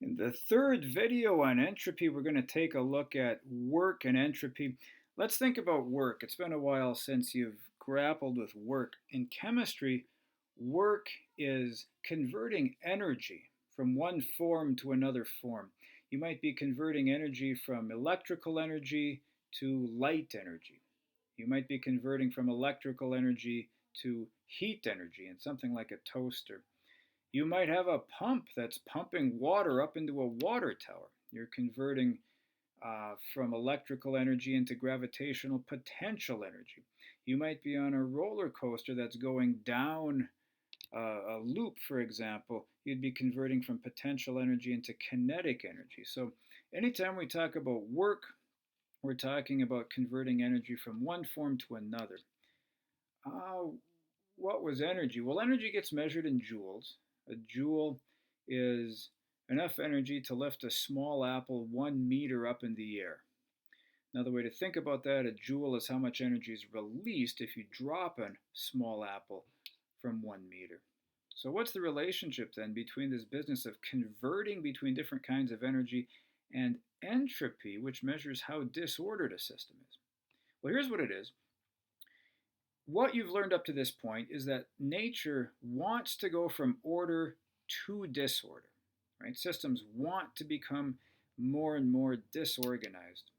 In the third video on entropy, we're going to take a look at work and entropy. Let's think about work. It's been a while since you've grappled with work. In chemistry, work is converting energy from one form to another form. You might be converting energy from electrical energy to light energy. You might be converting from electrical energy to heat energy in something like a toaster. You might have a pump that's pumping water up into a water tower. You're converting from electrical energy into gravitational potential energy. You might be on a roller coaster that's going down a loop, for example. You'd be converting from potential energy into kinetic energy. So, anytime we talk about work, we're talking about converting energy from one form to another. Uh, what was energy? Well, energy gets measured in joules. A joule is enough energy to lift a small apple 1 meter up in the air. Another way to think about that, a joule is how much energy is released if you drop a small apple from 1 meter. So, what's the relationship then between this business of converting between different kinds of energy and entropy, which measures how disordered a system is? Well, here's what it is. What you've learned up to this point is that nature wants to go from order to disorder, right? Systems want to become more and more disorganized.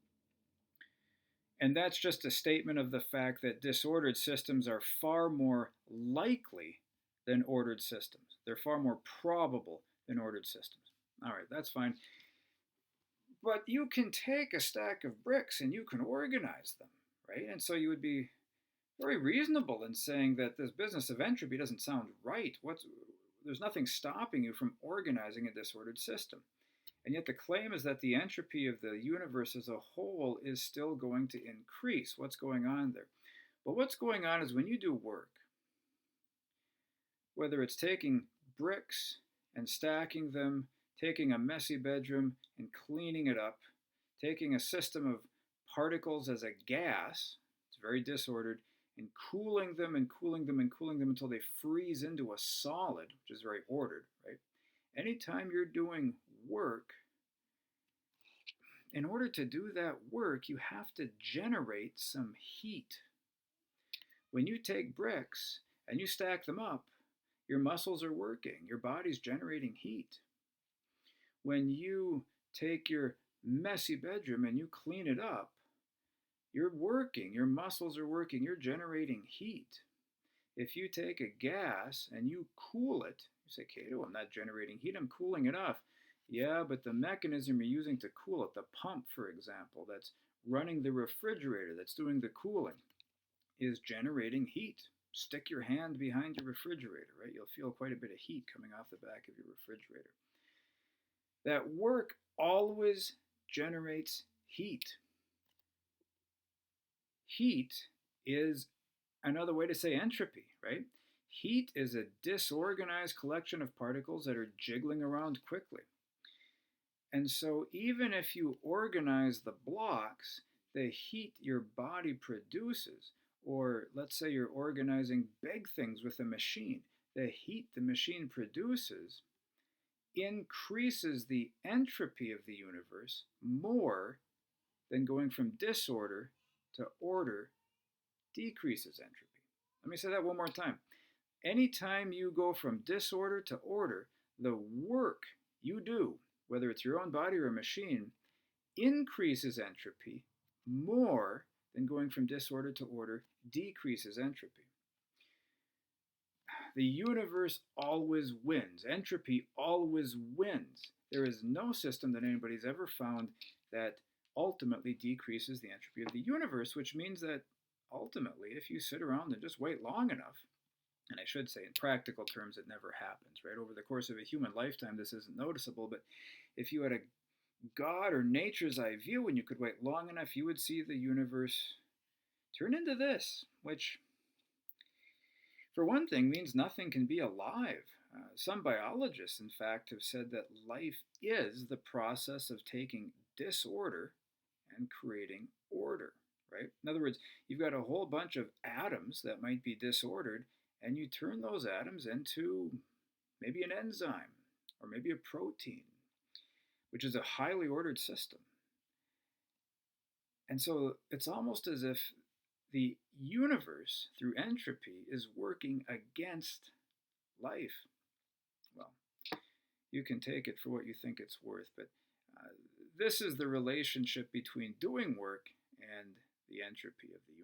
And that's just a statement of the fact that disordered systems are far more likely than ordered systems. They're far more probable than ordered systems. All right, that's fine. But you can take a stack of bricks and you can organize them, right? And so you would be very reasonable in saying that this business of entropy doesn't sound right. There's nothing stopping you from organizing a disordered system. And yet the claim is that the entropy of the universe as a whole is still going to increase. What's going on there? But what's going on is when you do work, whether it's taking bricks and stacking them, taking a messy bedroom and cleaning it up, taking a system of particles as a gas, it's very disordered, and cooling them and cooling them and cooling them until they freeze into a solid, which is very ordered, right? Anytime you're doing work, in order to do that work, you have to generate some heat. When you take bricks and you stack them up, your muscles are working, your body's generating heat. When you take your messy bedroom and you clean it up, you're working, your muscles are working, you're generating heat. If you take a gas and you cool it, you say, Cato, I'm not generating heat, I'm cooling it off. Yeah, but the mechanism you're using to cool it, the pump, for example, that's running the refrigerator, that's doing the cooling, is generating heat. Stick your hand behind your refrigerator, right? You'll feel quite a bit of heat coming off the back of your refrigerator. That work always generates heat. Heat is another way to say entropy, right? Heat is a disorganized collection of particles that are jiggling around quickly. And so even if you organize the blocks, the heat your body produces, or let's say you're organizing big things with a machine, the heat the machine produces increases the entropy of the universe more than going from disorder to order decreases entropy. Let me say that one more time. Anytime you go from disorder to order, the work you do, whether it's your own body or a machine, increases entropy more than going from disorder to order decreases entropy. The universe always wins. Entropy always wins. There is no system that anybody's ever found that ultimately decreases the entropy of the universe, which means that ultimately, if you sit around and just wait long enough, and I should say in practical terms, it never happens, right? Over the course of a human lifetime, this isn't noticeable, but if you had a God or nature's eye view and you could wait long enough, you would see the universe turn into this, which, for one thing, means nothing can be alive. Some biologists, in fact, have said that life is the process of taking disorder and creating order, right? In other words, you've got a whole bunch of atoms that might be disordered, and you turn those atoms into maybe an enzyme or maybe a protein. which is a highly ordered system. And so it's almost as if the universe, through entropy, is working against life. Well, you can take it for what you think it's worth, but uh, this is the relationship between doing work and the entropy of the universe.